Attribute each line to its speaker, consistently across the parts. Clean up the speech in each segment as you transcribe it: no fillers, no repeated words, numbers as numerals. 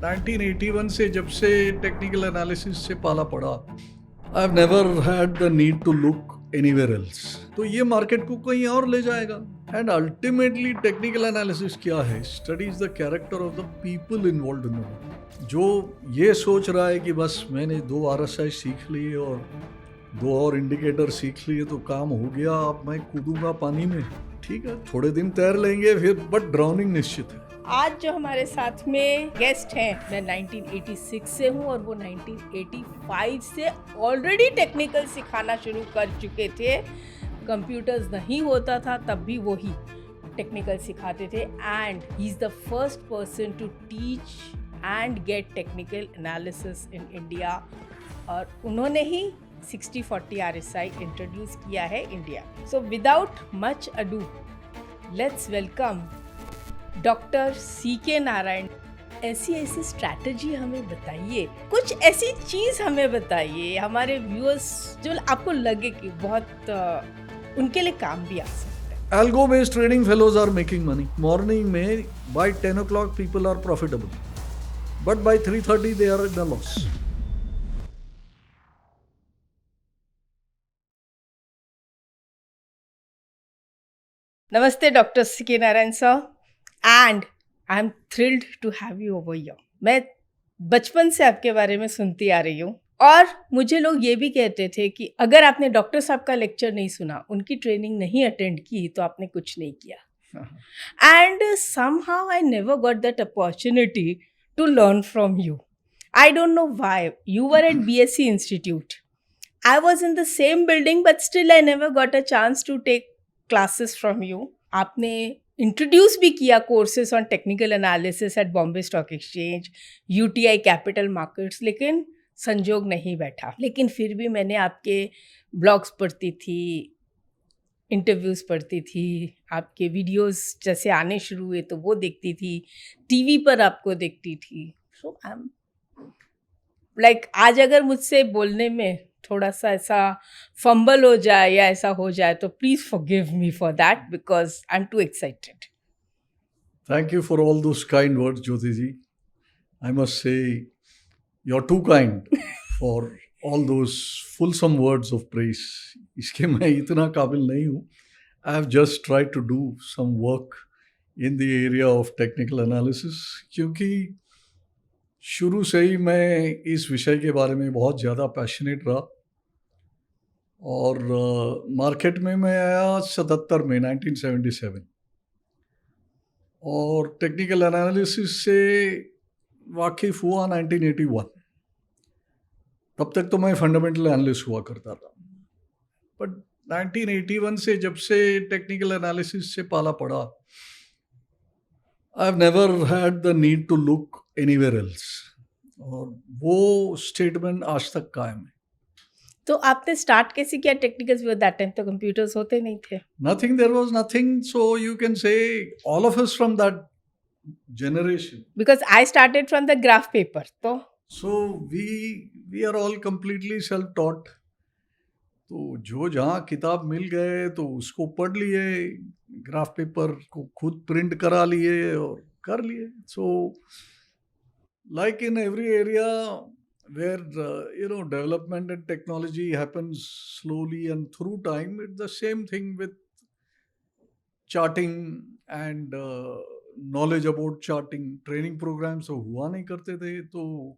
Speaker 1: 1981 से जब से टेक्निकल एनालिसिस से पाला पड़ा, I have never had the need to look anywhere else. तो ये मार्केट को कहीं और ले जाएगा। एंड अल्टीमेटली टेक्निकल एनालिसिस क्या है? Studies the character of the people involved in the. जो ये सोच रहा है कि बस मैंने 2 RSI सीख लिए और 2 और इंडिकेटर सीख लिए तो काम हो गया, अब मैं कूदूंगा पानी में, ठीक है, थोड़े दिन तैर लेंगे फिर, बट ड्राउनिंग निश्चित है।
Speaker 2: आज जो हमारे साथ में गेस्ट हैं, मैं 1986 से हूँ और वो 1985 से ऑलरेडी टेक्निकल सिखाना शुरू कर चुके थे। कंप्यूटर्स नहीं होता था तब भी वही टेक्निकल सिखाते थे and he is the first person to teach and get technical analysis in India. और उन्होंने ही 60/40 RSI इंट्रोड्यूस किया है India. So without much ado, let's welcome doctor CK Narayan. ऐसी स्ट्रैटेजी हमें बताइए, कुछ ऐसी चीज़ हमें बताइए हमारे व्यूअर्स जो आपको लगे कि बहुत उनके लिए काम भी आ सकता है।
Speaker 1: Algo based trading fellows are making money. Morning में by 10 o'clock people are profitable, but by 3:30 they are in a loss.
Speaker 2: नमस्ते doctor CK Narayan sir, and I am thrilled to have you over here. मैं बचपन से आपके बारे में सुनती आ रही हूँ और मुझे लोग ये भी कहते थे कि अगर आपने डॉक्टर साहब का लेक्चर नहीं सुना, उनकी ट्रेनिंग नहीं अटेंड की, तो आपने कुछ नहीं किया। And somehow I never got that opportunity to learn from you. I don't know why. You were at BSc institute, I was in the same building, but still I never got a chance to take classes from you. आपने introduce भी किया courses on technical analysis at Bombay stock exchange, UTI capital markets, लेकिन संजोग नहीं बैठा। लेकिन फिर भी मैंने आपके ब्लॉग्स पढ़ती थी, इंटरव्यूज़ पढ़ती थी, आपके वीडियोस जैसे आने शुरू हुए तो वो देखती थी, TV पर आपको देखती थी। सो आई एम लाइक, आज अगर मुझसे बोलने में थोड़ा सा ऐसा फंबल हो जाए या ऐसा हो जाए तो please forgive me for that, because I am to excited.
Speaker 1: Thank you for all those kind words, Jyoti ji. I must say you're too kind for all those fulsome words of praise. इसके मैं इतना काबिल नहीं हूँ. I have just tried to do some work in the area of technical analysis, क्योंकि शुरू से ही मैं इस विषय के बारे में बहुत ज़्यादा पैशनेट रहा। और मार्केट में मैं आया 77 में, 1977, और टेक्निकल एनालिसिस से वाकिफ़ हुआ 1981। तब तक तो मैं फंडामेंटल एनालिस्ट हुआ करता था, बट 1981 से जब से टेक्निकल एनालिसिस से पाला पड़ा, I have never had the need to look anywhere else. और वो स्टेटमेंट आज तक कायम है।
Speaker 2: तो आपने स्टार्ट कैसे किया टेक्निकल? विद दैट टाइम तो कंप्यूटर्स होते नहीं थे।
Speaker 1: Nothing, there was nothing. So you can say all of us from that generation.
Speaker 2: Because I started from the graph paper. तो
Speaker 1: So we are all completely self-taught. तो जो जहाँ किताब मिल गए तो उसको पढ़ लिए, ग्राफ पेपर को खुद प्रिंट करा लिए और कर लिए। So like in every area where development and technology happens slowly and through time, it's the same thing with charting and knowledge about charting. Training programmes तो हुआ नहीं करते थे, तो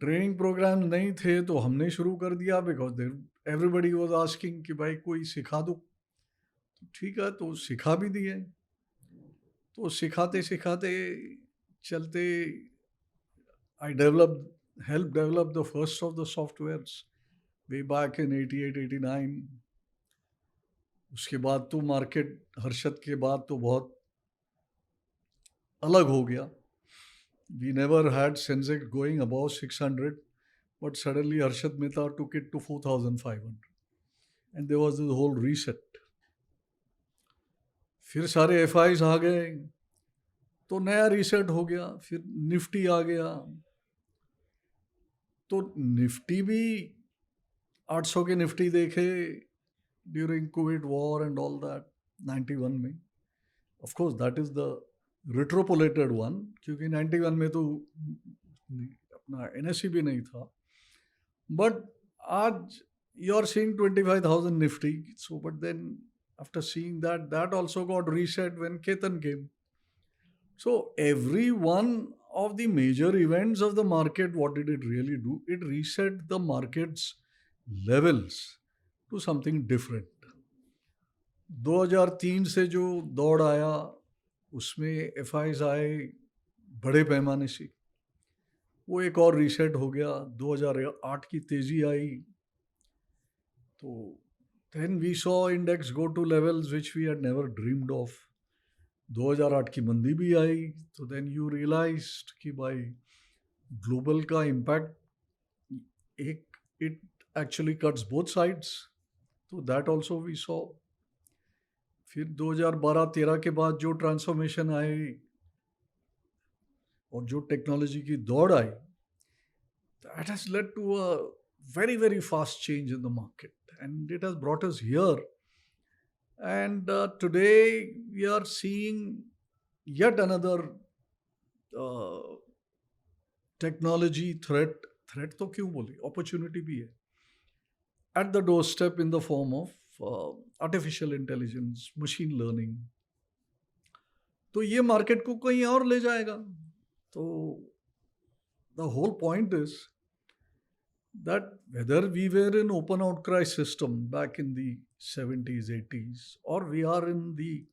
Speaker 1: ट्रेनिंग प्रोग्राम नहीं थे तो हमने शुरू कर दिया, बिकॉज एवरीबडी वाज आस्किंग कि भाई कोई सिखा दो। तो ठीक है, तो सिखा भी दिए। तो सिखाते सिखाते चलते आई helped develop the first of the softwares way back in 88, 89. उसके बाद तो मार्केट हर्षद के बाद तो बहुत अलग हो गया। We never had Sensex going above 600, but suddenly Harshad Mehta took it to 4,500, and there was this whole reset. फिर सारे FIs आ गए तो नया रीसेट हो गया। फिर निफ्टी आ गया, तो निफ्टी भी 800 के निफ्टी देखे during covid war and all that 91 में। Of course that is the retropolated one, क्योंकि 91 में तो अपना NSE भी नहीं था. But आज you are seeing 25,000 Nifty. So, but then after seeing that, that also got reset when Ketan came. So every one of the major events of the market, what did it really do? It reset the market's levels to something different. 2003 से जो दौड़ आया उसमें FIs आए बड़े पैमाने से, वो एक और रीसेट हो गया. 2008 की तेजी आई तो then we saw index go to levels which we had never dreamed of. 2008 की मंदी भी आई तो देन यू रियलाइज्ड कि भाई ग्लोबल का इम्पैक्ट एक it actually cuts both sides. तो दैट आल्सो वी सॉ. फिर 2012-13 के बाद जो ट्रांसफॉर्मेशन आए और जो टेक्नोलॉजी की दौड़ आई, that has led to a very very fast change in the market and it has brought us here. And today we are seeing yet another technology threat तो क्यों बोले, opportunity भी है, at the doorstep in the form of artificial intelligence, machine learning. तो ये market को कहीं और ले जाएगा. तो the whole point is that whether we were in open outcry system back in the 70s, 80s, or we are in the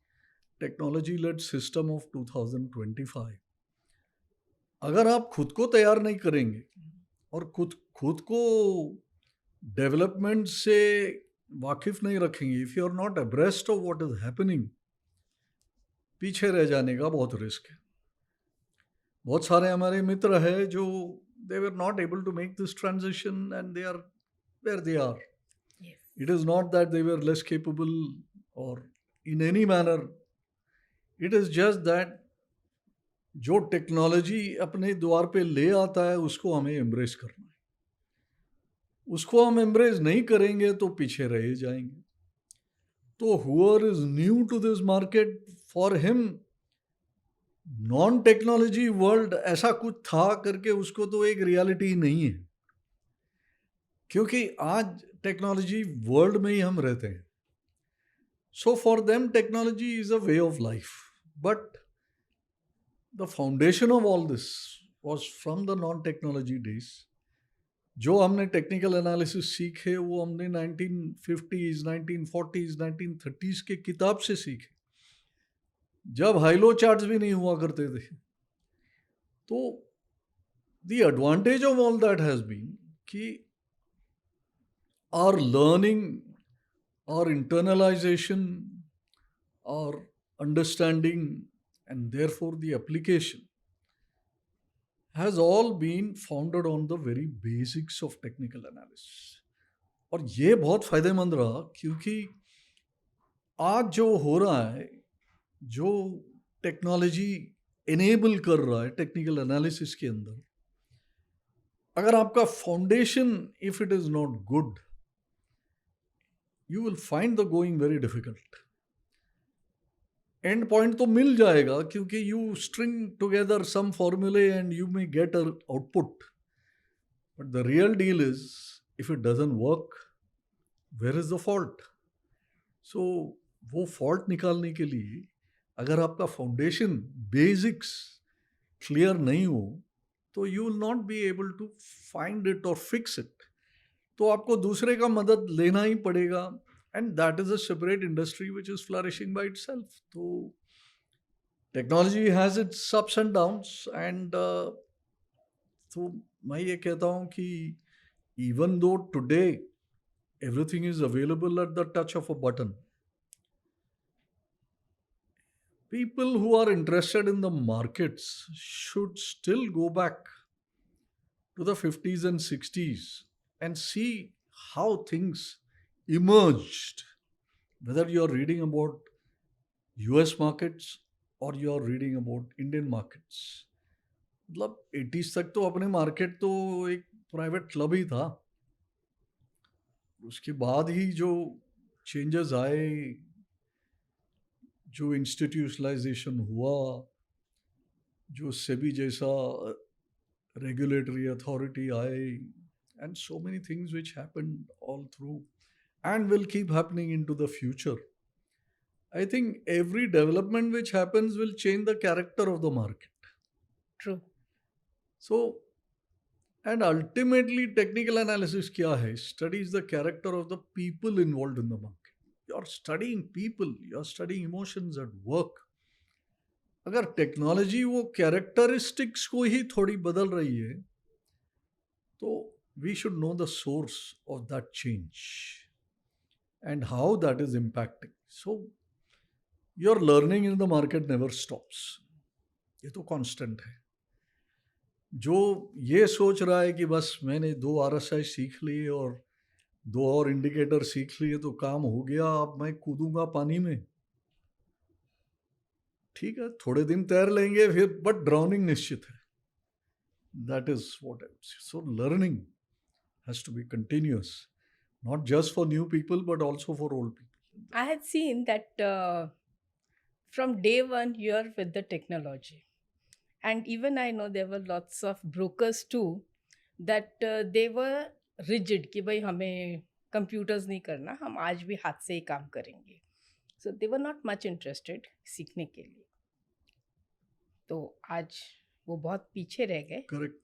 Speaker 1: technology-led system of 2025, अगर आप खुद को तैयार नहीं करेंगे और खुद को डेवलपमेंट से वाकिफ नहीं रखेंगे, if you are not abreast of what is happening, पीछे रह जाने का बहुत रिस्क है. बहुत सारे हमारे मित्र हैं जो they were not able to make this transition and they are where they are.
Speaker 2: Yes.
Speaker 1: It is not that they were less capable or in any manner. It is just that जो technology अपने द्वार पे ले आता है उसको हमें embrace करना है. उसको हम एम्ब्रेस नहीं करेंगे तो पीछे रह जाएंगे. तो whoever is new to this market, for him non technology world ऐसा कुछ था करके उसको तो एक रियलिटी ही नहीं है, क्योंकि आज टेक्नोलॉजी वर्ल्ड में ही हम रहते हैं. So for them technology is a way of life, but the foundation of all this was from the non technology days. जो हमने टेक्निकल एनालिसिस सीखे वो हमने 1950s, 1940s, 1930s के किताब से सीखे, जब हाईलो चार्ट्स भी नहीं हुआ करते थे. तो the advantage of all that has been कि our learning, our internalisation, our understanding and therefore the application has all been founded on the very basics of technical analysis. और ये बहुत फायदेमंद रहा, क्योंकि आज जो हो रहा है, जो टेक्नोलॉजी एनेबल कर रहा है टेक्निकल एनालिसिस के अंदर, अगर आपका foundation if it is not good, you will find the going very difficult. And point तो मिल जाएगा क्योंकि यू स्ट्रिंग टुगेदर सम फॉर्मूले and you may get a output, but the real deal is if it doesn't work, where is the fault. So वो fault निकालने के लिए अगर आपका फाउंडेशन बेसिक्स क्लियर नहीं हो तो you will not be able to find it और फिक्स इट. तो आपको दूसरे का मदद लेना ही पड़ेगा, and that is a separate industry which is flourishing by itself. तो technology has its ups and downs, and तो मैं ये कहता हूँ कि even though today everything is available at the touch of a button, people who are interested in the markets should still go back to the 50s and 60s and see how things emerged, whether you are reading about US markets or you are reading about Indian markets. मतलब 80s तक तो अपने market तो एक private club ही था. उसके बाद ही जो चेंजेस आए, जो इंस्टीट्यूशनलाइजेशन हुआ, जो सेबी जैसा regulatory authority आए, and so many things which happened all through and will keep happening into the future. I think every development which happens will change the character of the market.
Speaker 2: True.
Speaker 1: So, and ultimately, technical analysis क्या है? Studies the character of the people involved in the market. You're studying people, you're studying emotions at work. अगर technology वो characteristics को ही थोड़ी बदल रही है, तो we should know the source of that change and how that is impacting. So, your learning in the market never stops. ये तो कांस्टेंट है. जो ये सोच रहा है कि बस मैंने 2 RSI सीख लिए और 2 और इंडिकेटर सीख लिए तो काम हो गया, अब मैं कूदूंगा पानी में, ठीक है, थोड़े दिन तैर लेंगे फिर, बट ड्राउनिंग निश्चित है. That is what I would say. So learning has to be continuous, not just for new people but also for old people.
Speaker 2: I had seen that from day one you're with the technology, and even I know there were lots of brokers too that they were rigid कि भाई हमें computers नहीं करना, हम आज भी हाथ से ही काम करेंगे. So they were not much interested सीखने के लिए. तो आज वो बहुत पीछे रह गए.
Speaker 1: Correct.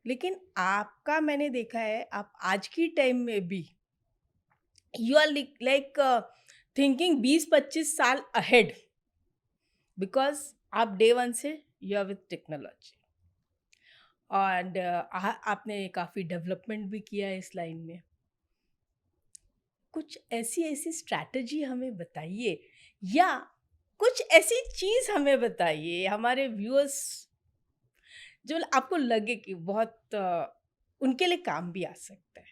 Speaker 2: लेकिन आपका मैंने देखा है, आप आज की टाइम में भी यू आर लाइक थिंकिंग 20-25 साल अहेड, बिकॉज आप डे वन से you are with technology, and आपने काफ़ी डेवलपमेंट भी किया है इस लाइन में. कुछ ऐसी स्ट्रैटेजी हमें बताइए, या कुछ ऐसी चीज़ हमें बताइए हमारे व्यूअर्स जो आपको लगे कि बहुत उनके लिए काम भी आ सकता है.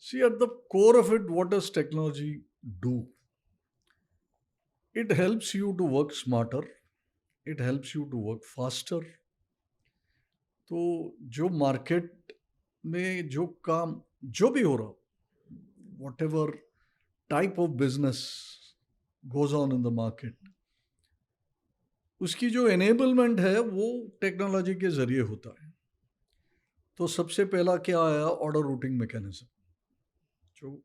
Speaker 1: See, at the core of it, what does technology do? It helps you to work smarter. It helps you to work faster. तो जो मार्केट में जो काम जो भी हो रहा, whatever type of business goes on in the market, उसकी जो enablement है वो टेक्नोलॉजी के जरिए होता है. तो सबसे पहला क्या आया? ऑर्डर रूटिंग मैकेनिज्म, जो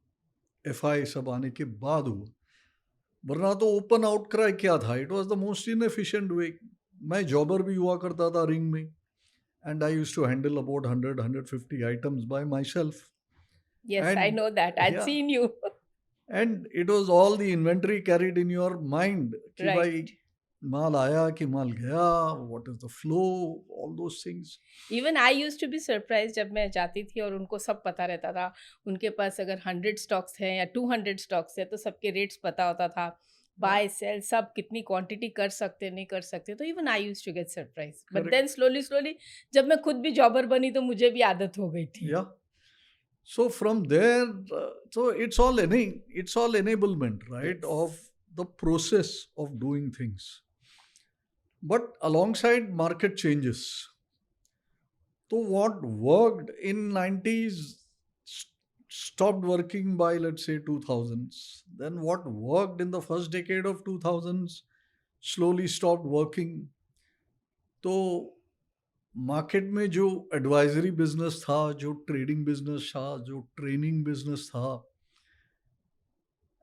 Speaker 1: FI सब आने के बाद हुआ. वरना तो ओपन आउटक्राई क्या था? It was the most inefficient way. मैं जॉबर भी हुआ करता था रिंग में, and I used to handle about 100-150 items by myself.
Speaker 2: Yes, I
Speaker 1: And
Speaker 2: know that. I'd
Speaker 1: yeah,
Speaker 2: seen you.
Speaker 1: and it was all the inventory carried in your mind कि भाई
Speaker 2: Right.
Speaker 1: माल आया कि माल गया, what is the flow, all those things.
Speaker 2: Even I used to be surprised जब मैं जाती थी और उनको सब पता रहता था. उनके पास अगर 100 स्टॉक्स हैं या 200 स्टॉक्स हैं तो सबके रेट्स पता होता था. बाय सेल सब कितनी क्वांटिटी कर सकते नहीं कर सकते. तो even I used to get surprise, but
Speaker 1: Correct.
Speaker 2: Then slowly जब मैं खुद भी जॉबर बनी तो मुझे भी आदत हो गई थी.
Speaker 1: Yeah. So from there, so it's all enablement, right,
Speaker 2: Yes.
Speaker 1: of the process of doing things. But alongside market changes, so what worked in 90s stopped working by, let's say, 2000s. Then what worked in the first decade of 2000s slowly stopped working. तो market में जो advisory business था, जो trading business था, जो training business था,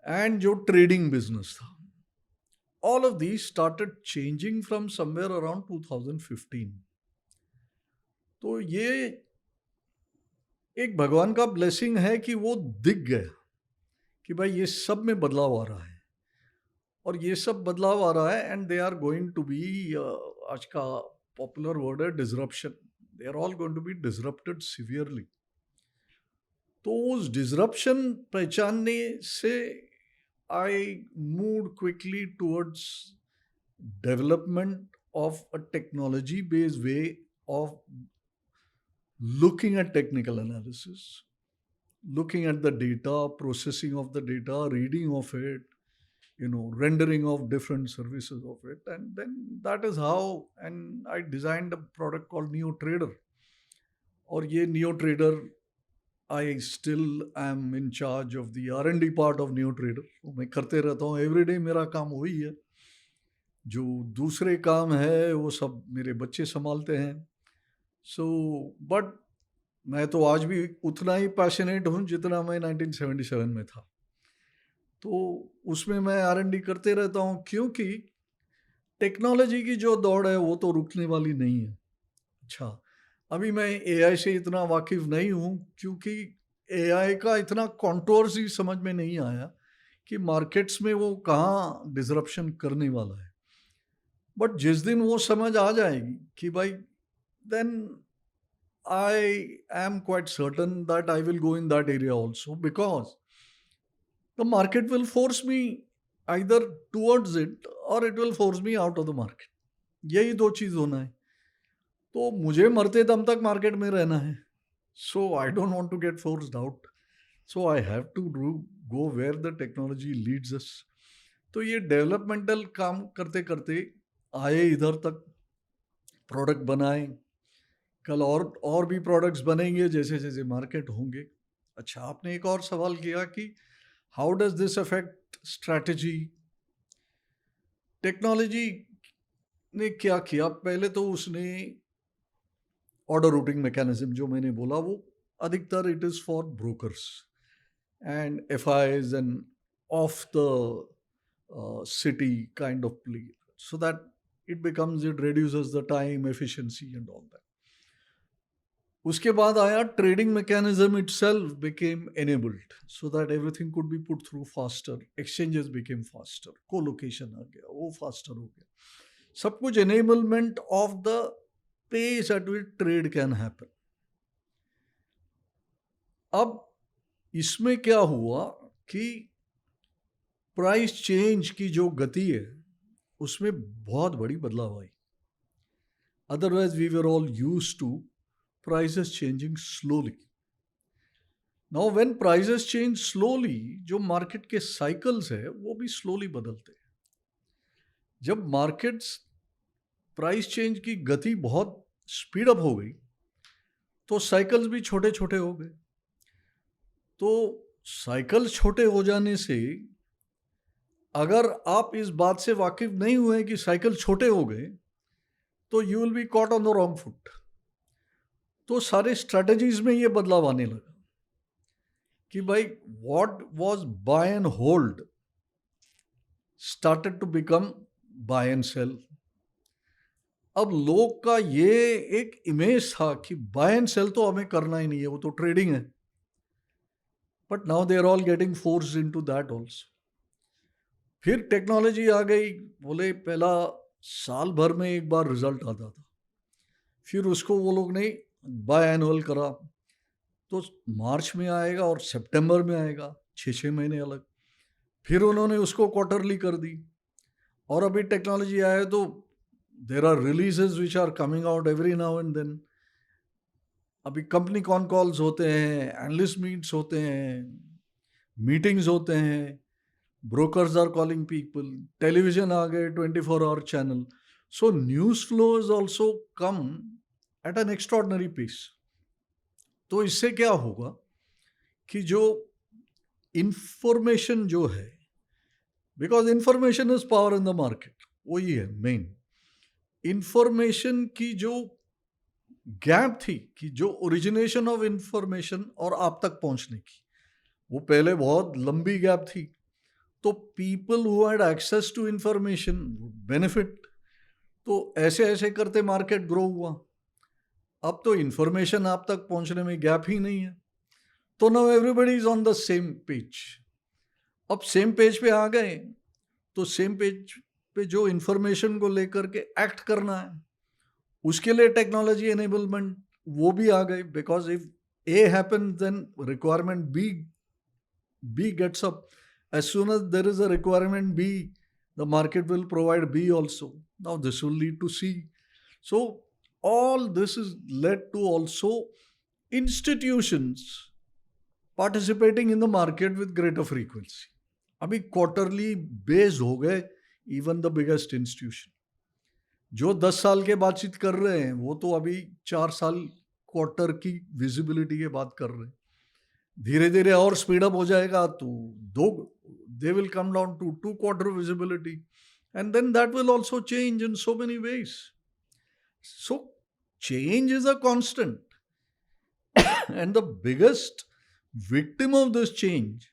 Speaker 1: and जो trading business था, all of these started changing from somewhere around 2015. तो ये एक भगवान का ब्लेसिंग है कि वो दिख गया कि भाई ये सब में बदलाव आ रहा है, और ये सब बदलाव आ रहा है, and they are going to be, आज का पॉपुलर वर्ड है disruption, they are all going to be disrupted severely. तो उस डिसरप्शन पहचानने से I moved quickly towards development of a technology-based way of looking at technical analysis, looking at the data, processing of the data, reading of it, rendering of different services of it. And then that is how, and I designed a product called NeoTrader. और ये NeoTrader, I still am in charge of the R&D part of NeoTrader. मैं करते रहता हूँ everyday, मेरा काम वही है. जो दूसरे काम है वो सब मेरे बच्चे संभालते हैं. सो बट मैं तो आज भी उतना ही पैशनेट हूँ जितना मैं 1977 में था। तो उसमें मैं R&D करते रहता हूँ, क्योंकि टेक्नोलॉजी की जो दौड़ है वो तो रुकने वाली नहीं है। अच्छा, अभी मैं एआई से इतना वाकिफ नहीं हूँ, क्योंकि एआई का इतना कॉन्टोर्स ही समझ में नहीं आया कि मार्केट्स में वो कहाँ डिसरप्शन करने वाला है। बट जिस दिन वो समझ आ जाएगी कि भाई, then I am quite certain that I will go in that area also, because the market will force me either towards it or it will force me out of the market. यही दो चीज होना है। तो मुझे मरते दम तक मार्केट में रहना है। So I don't want to get forced out. So I have to go where the technology leads us. तो ये डेवलपमेंटल काम करते करते आए इधर तक, प्रोडक्ट बनाए, कल और भी प्रोडक्ट्स बनेंगे जैसे जैसे मार्केट होंगे। अच्छा, आपने एक और सवाल किया कि how does this affect strategy. Technology ने क्या किया, पहले तो उसने ऑर्डर रूटिंग मैकेनिज्म जो मैंने बोला, वो अधिकतर it is for brokers and FIs end of the city kind of play, so that it reduces the time, efficiency and all that. उसके बाद आया trading mechanism itself became enabled so that everything could be put through faster. Exchanges became faster, co-location आ गया, वो faster हो गया, सब कुछ enablement of the pace at which trade can happen. अब इसमें क्या हुआ कि प्राइस चेंज की जो गति है उसमें बहुत बड़ी बदलाव आई। Otherwise we were all used to prices changing slowly. Now when prices change slowly, जो मार्केट के साइकिल्स है वो भी स्लोली बदलते हैं। जब मार्केट्स प्राइस चेंज की गति बहुत स्पीड अप हो गई तो साइकिल्स भी छोटे छोटे हो गए। तो साइकिल छोटे हो जाने से अगर आप इस बात से वाकिफ नहीं हुए कि साइकिल छोटे हो गए तो you will be caught on the wrong foot. तो सारे स्ट्रेटजीज में ये बदलाव आने लगा कि भाई what was buy and hold started to become buy and sell. अब लोग का ये एक इमेज था कि बाय एंड सेल तो हमें करना ही नहीं है, वो तो ट्रेडिंग है। But now they are all getting forced into that also. फिर टेक्नोलॉजी आ गई, बोले पहला साल भर में एक बार रिजल्ट आता था, फिर उसको वो लोग ने बाय एनुअल करा, तो मार्च में आएगा और सितंबर में आएगा, 6 महीने अलग। फिर उन्होंने उसको क्वार्टरली कर दी। और अभी टेक्नोलॉजी आया तो there are releases which are coming out every now and then. अभी कंपनी कॉन कॉल्स होते हैं, एनालिस्ट मीट्स होते हैं, मीटिंग्स होते हैं, brokers are calling people, television आ गए, 24 hour channel. So news flow is also come at an extraordinary pace. तो इससे क्या होगा कि जो इंफॉर्मेशन जो है, because information is power in the market, वही है मेन। इंफॉर्मेशन की जो गैप थी कि जो ओरिजिनेशन ऑफ इंफॉर्मेशन और आप तक पहुंचने की, वो पहले बहुत लंबी गैप थी। तो people who had access to information benefit. तो ऐसे ऐसे करते मार्केट ग्रो हुआ। अब तो इंफॉर्मेशन आप तक पहुंचने में गैप ही नहीं है, तो now everybody is on the same page. अब सेम पेज पे आ गए तो सेम पेज पे जो इंफॉर्मेशन को लेकर के एक्ट करना है, उसके लिए टेक्नोलॉजी एनेबलमेंट वो भी आ गई। Because if A happen then requirement B gets up. As soon as there is a requirement B, the market will provide B also. Now this will lead to C. So all this is led to also institutions participating in the market with greater frequency. अभी quarterly based हो गए even the biggest institution. जो 10 साल के बातचीत कर रहे हैं वो तो अभी 4 साल क्वार्टर की विजिबिलिटी के बात कर रहे हैं। धीरे धीरे और स्पीड अप हो जाएगा तो they will come down to 2 quarter visibility, and then that will also change in so many ways. So change is a constant. And the biggest victim of this change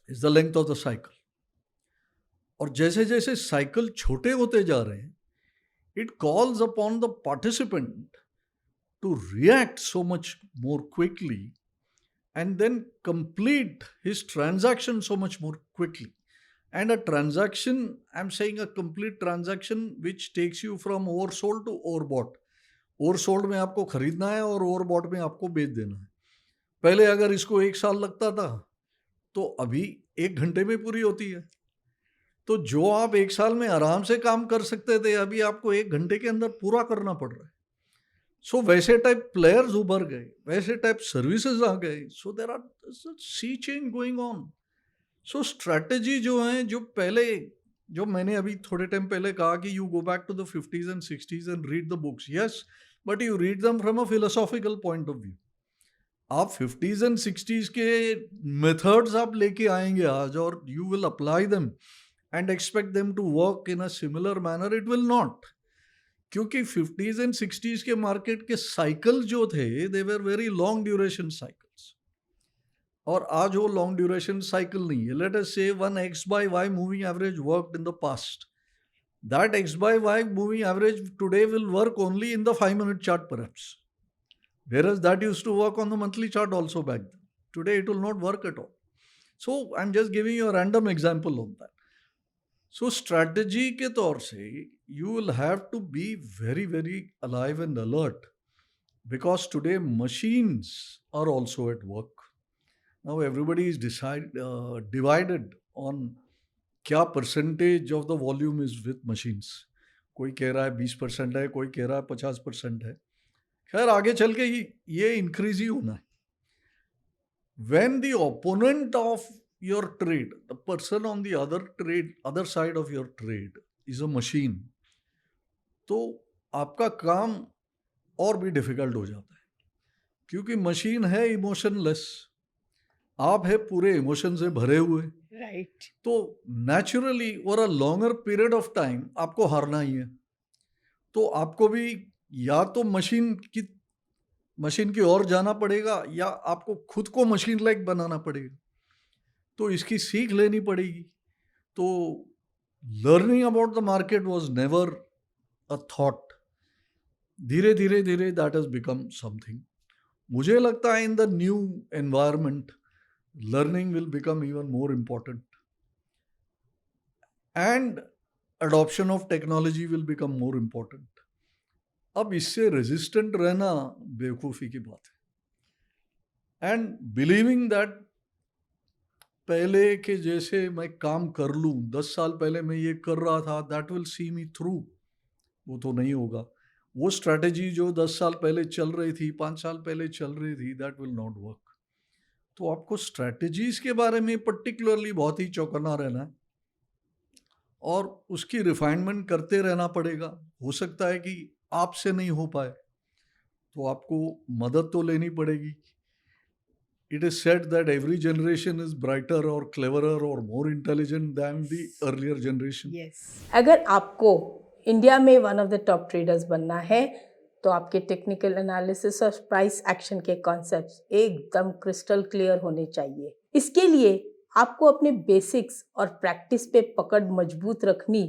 Speaker 1: is the length of the cycle. और जैसे जैसे cycle छोटे होते जा रहे हैं, it calls upon the participant to react so much more quickly and then complete his transaction so much more quickly. And a transaction, I'm saying a complete transaction which takes you from oversold to overbought. Oversold में आपको खरीदना है और overbought में आपको बेच देना है. पहले अगर इसको 1 साल लगता था तो अभी 1 घंटे में पूरी होती है. तो जो आप 1 साल में आराम से काम कर सकते थे, अभी आपको 1 घंटे के अंदर पूरा करना पड़ रहा है. सो वैसे टाइप प्लेयर्स उभर गए, वैसे टाइप सर्विसेज आ गए. So there are sea change going on. So strategy जो है, जो मैंने अभी थोड़े टाइम पहले कहा कि you go back to the 50s and 60s and read the books. Yes, but you read them from a philosophical point of view. आप 50s and 60s के मेथड्स आप लेके आएंगे आज और you will apply them and expect them to work in a similar manner. It will not. क्योंकि 50s and 60s के market के साइकिल जो थे, they were very long duration cycles. और आज वो लॉन्ग ड्यूरेशन साइकिल नहीं है. लेट अस से one X/Y moving average worked in the past. That X/Y moving average today will work only in the 5-minute chart perhaps. Whereas that used to work on the monthly chart also back then. Today it will not work at all. So I'm just giving you a random example of that. So strategy के तौर से you will have to be very, very alive and alert, because today machines are also at work. Now everybody is divided on क्या percentage of the volume is with machines. कोई कह रहा है 20% है, कोई कह रहा है 50% है. खैर आगे चल के ये इंक्रीज ही होना है. When the opponent of your trade, the person on the other side of your trade is a machine, तो आपका काम और भी डिफिकल्ट हो जाता है. क्योंकि मशीन है इमोशनलेस, आप है पूरे इमोशन से भरे हुए.
Speaker 2: राइट.
Speaker 1: तो naturally over a longer period of time आपको हारना ही है. तो आपको भी या तो मशीन की ओर जाना पड़ेगा, या आपको खुद को मशीन लाइक बनाना पड़ेगा. तो इसकी सीख लेनी पड़ेगी. तो learning about the market was never a thought. धीरे धीरे दैट हैज बिकम समथिंग. मुझे लगता है in the new environment learning will become even more important, and adoption of technology will become more important. अब इससे रेजिस्टेंट रहना बेवकूफ़ी की बात है. एंड बिलीविंग दैट पहले के जैसे मैं काम कर लूँ, 10 साल पहले मैं ये कर रहा था, that will see me through, वो तो नहीं होगा. वो स्ट्रैटेजी जो 10 साल पहले चल रही थी, 5 साल पहले चल रही थी, दैट विल नॉट वर्क. तो आपको स्ट्रैटेजीज के बारे में पर्टिकुलरली बहुत ही चौकन्ना रहना है और उसकी रिफाइनमेंट करते रहना पड़ेगा. हो सकता है कि आपसे नहीं हो पाए तो आपको मदद तो लेनी पड़ेगी. It is said that every generation is brighter or cleverer or more intelligent than the earlier generation.
Speaker 2: Yes. अगर आपको इंडिया में one of the top traders बनना है तो आपके टेक्निकल एनालिसिस और प्राइस एक्शन के कॉन्सेप्ट्स एकदम क्रिस्टल क्लियर होने चाहिए. इसके लिए आपको अपने बेसिक्स और प्रैक्टिस पे पकड़ मजबूत रखनी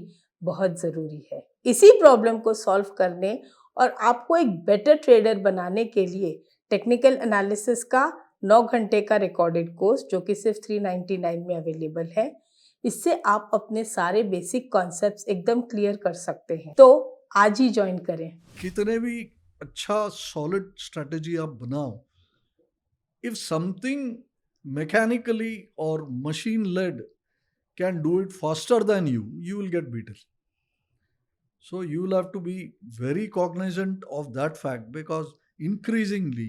Speaker 2: बहुत ज़रूरी है. इसी प्रॉब्लम को सॉल्व करने और आपको एक बेटर ट्रेडर बनाने के लिए टेक्निकल एनालिसिस का 9 घंटे का रिकॉर्डेड कोर्स, जो कि सिर्फ 399 में अवेलेबल है, इससे आप अपने सारे बेसिक कॉन्सेप्ट्स एकदम क्लियर कर सकते हैं. तो आज ही ज्वाइन करें.
Speaker 1: कितने भी अच्छा सॉलिड स्ट्रेटजी आप बनाओ, if something mechanically or machine led can do it faster than you will get beaten. So you will have to be very cognizant of that fact, because increasingly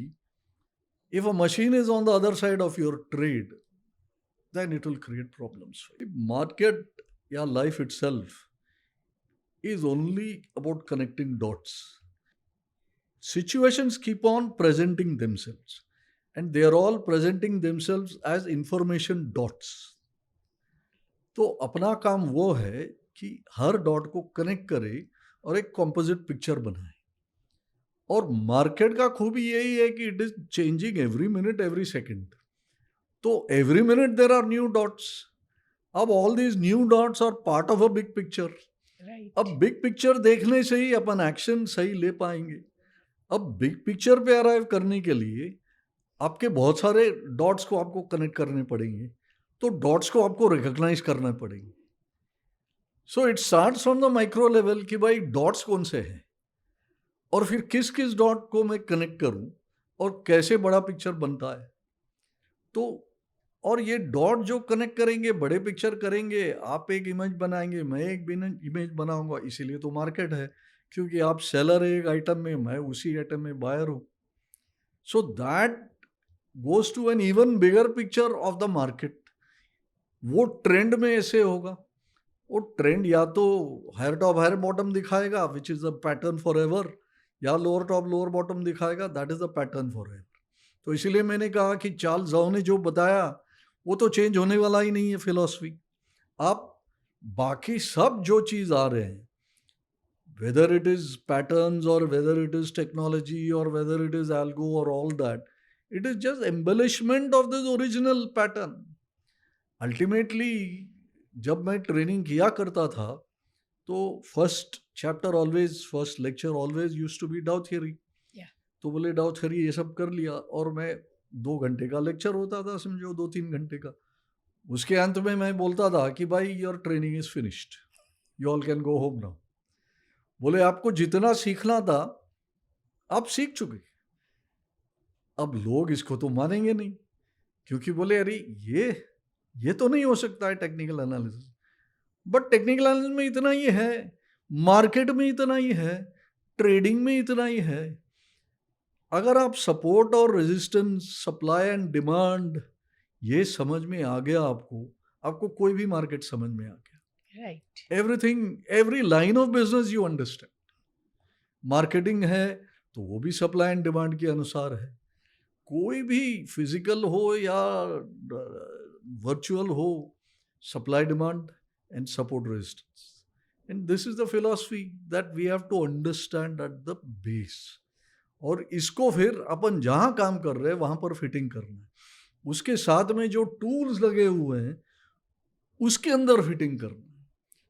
Speaker 1: if a machine is on the other side of your trade, then it will create problems. Market, life itself is only about connecting dots. Situations keep on presenting themselves, and they are all presenting themselves as information dots. तो अपना काम वो है कि हर dot को connect करे और एक कॉम्पोजिट पिक्चर बनाए. और मार्केट का खूबी यही है कि it is changing every minute every second. तो every minute there are new dots. अब all these new dots are part of a big picture.
Speaker 2: Right.
Speaker 1: अब बिग पिक्चर देखने से ही अपन एक्शन सही ले पाएंगे. अब बिग पिक्चर पे अराइव करने के लिए आपके बहुत सारे डॉट्स को आपको कनेक्ट करने पड़ेंगे. तो डॉट्स को आपको रिकॉग्नाइज करना पड़ेंगे. So it starts from the micro level कि भाई डॉट्स कौन से हैं और फिर किस किस डॉट को मैं कनेक्ट करूं और कैसे बड़ा पिक्चर बनता है. तो और ये डॉट जो कनेक्ट करेंगे बड़े पिक्चर करेंगे. आप एक इमेज बनाएंगे, मैं एक इमेज बनाऊंगा. इसीलिए तो मार्केट है, क्योंकि आप सेलर एक आइटम में, मैं उसी आइटम में बायर हूं. So that goes to an even bigger picture of the market. वो ट्रेंड में ऐसे होगा. वो ट्रेंड या तो हायर टॉप हायर बॉटम दिखाएगा which is the pattern for ever, या लोअर टॉप लोअर बॉटम दिखाएगा that is the pattern for ever. तो इसीलिए मैंने कहा कि चार्ल्स ज़ाओ ने जो बताया वो तो चेंज होने वाला ही नहीं है फिलॉसफी. आप बाकी सब जो चीज़ आ रहे हैं, whether it is patterns or whether it is technology or whether it is algo or all that, it is just embellishment of this original pattern. Ultimately, जब मैं ट्रेनिंग किया करता था तो first chapter always, first lecture always used to be Dow theory. तो बोले डाउ theory ये सब कर लिया और मैं 2 घंटे का लेक्चर होता था, समझो 2-3 घंटे का. उसके अंत में मैं बोलता था कि भाई your training is finished, you all can go home now. बोले आपको जितना सीखना था आप सीख चुके. अब लोग इसको तो मानेंगे नहीं, क्योंकि बोले अरे ये तो नहीं हो सकता है technical analysis. But technical analysis में इतना ही है, मार्केट में इतना ही है, ट्रेडिंग में इतना ही है. अगर आप सपोर्ट और रेजिस्टेंस, सप्लाई एंड डिमांड ये समझ में आ गया आपको कोई भी मार्केट समझ में आ गया.
Speaker 2: Right.
Speaker 1: Everything, every line of business you understand. Marketing है तो वो भी सप्लाई एंड डिमांड के अनुसार है. कोई भी फिजिकल हो या वर्चुअल हो, supply demand and support resistance. And this is the philosophy that we have to understand at the base. और इसको फिर अपन जहाँ काम कर रहे हैं वहाँ पर फिटिंग करना है. उसके साथ में जो टूल्स लगे हुए हैं उसके अंदर फिटिंग करना है,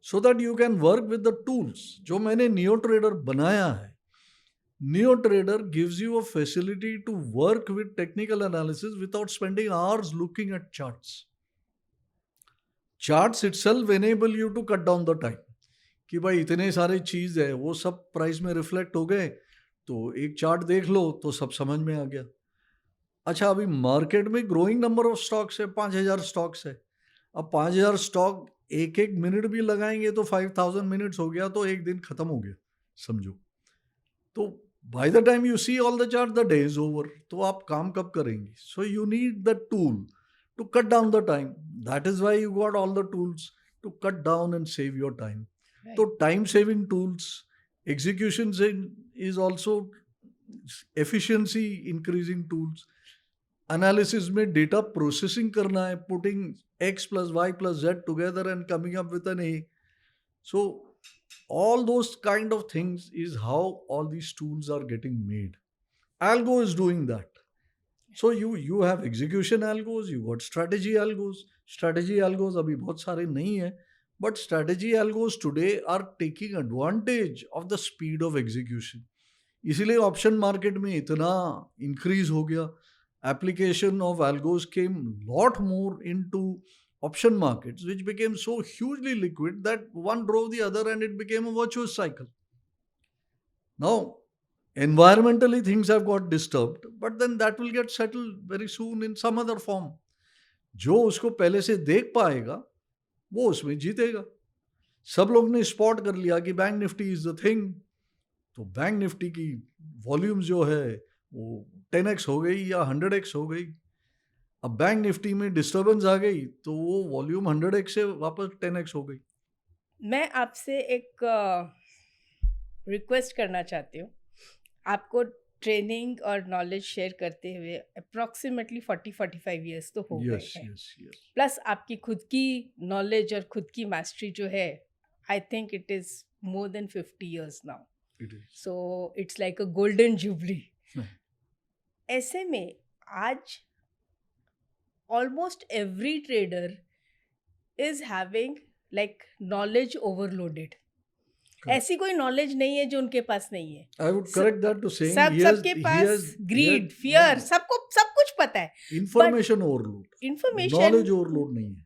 Speaker 1: so that you can work with the tools. जो मैंने नियो ट्रेडर बनाया है, Neo Trader gives you a facility to work with technical analysis without spending hours looking at charts. Charts itself enable you to cut down the time कि भाई इतने सारे चीज़ है, वो सब प्राइस में रिफ्लेक्ट हो गए तो एक चार्ट देख लो तो सब समझ में आ गया. अच्छा, अभी मार्केट में ग्रोइंग नंबर ऑफ स्टॉक्स है, 5000 स्टॉक्स है. अब 5000 स्टॉक एक एक मिनट भी लगाएंगे तो 5000 मिनट्स हो गया, तो एक दिन खत्म हो गया समझो. तो by the time you see all the chart the day is over. तो आप काम कब करेंगे? So you need the tool to cut down the time. That is why you got all the tools to cut down and save your time. तो time saving tools, execution is also efficiency increasing tools. Analysis में data processing करना है, putting x plus y plus z together and coming up with an A. So all those kind of things is how all these tools are getting made. Algo is doing that. So you have execution algos, you got strategy algos. Strategy algos अभी बहुत सारे नहीं है, but strategy algos today are taking advantage of the speed of execution. इसीलिए option market में इतना increase हो गया. Application of algos came lot more into option markets, which became so hugely liquid that one drove the other and it became a virtuous cycle. Now, environmentally things have got disturbed, but then that will get settled very soon in some other form. जो उसको पहले से देख पाएगा वो उसमें जीतेगा. सब लोग ने स्पॉट कर लिया कि bank Nifty is the thing, तो बैंक निफ्टी की वॉल्यूम जो है वो 10x हो गई या 100x हो गई. अब बैंक निफ्टी में डिस्टर्बेंस आ गई तो वो वॉल्यूम 100x से वापस 10x हो गई.
Speaker 2: मैं आपसे एक रिक्वेस्ट करना चाहती हूँ. आपको ट्रेनिंग और नॉलेज शेयर करते हुए अप्रॉक्सीमेटली 40-45 ईयर्स तो हो गए हैं. प्लस आपकी खुद की नॉलेज और खुद की मास्टरी जो है, I think it is more than 50 years now.
Speaker 1: It is.
Speaker 2: So it's like a golden jubilee.
Speaker 1: Hmm.
Speaker 2: ऐसे में आज almost every trader is having like knowledge overloaded.
Speaker 1: Correct.
Speaker 2: ऐसी कोई नॉलेज नहीं है जो उनके पास नहीं है.
Speaker 1: I would correct that to saying
Speaker 2: सब सबके पास ग्रीड, फियर, सबको सब कुछ पता है.
Speaker 1: information overload.
Speaker 2: Information
Speaker 1: Knowledge overload नहीं है.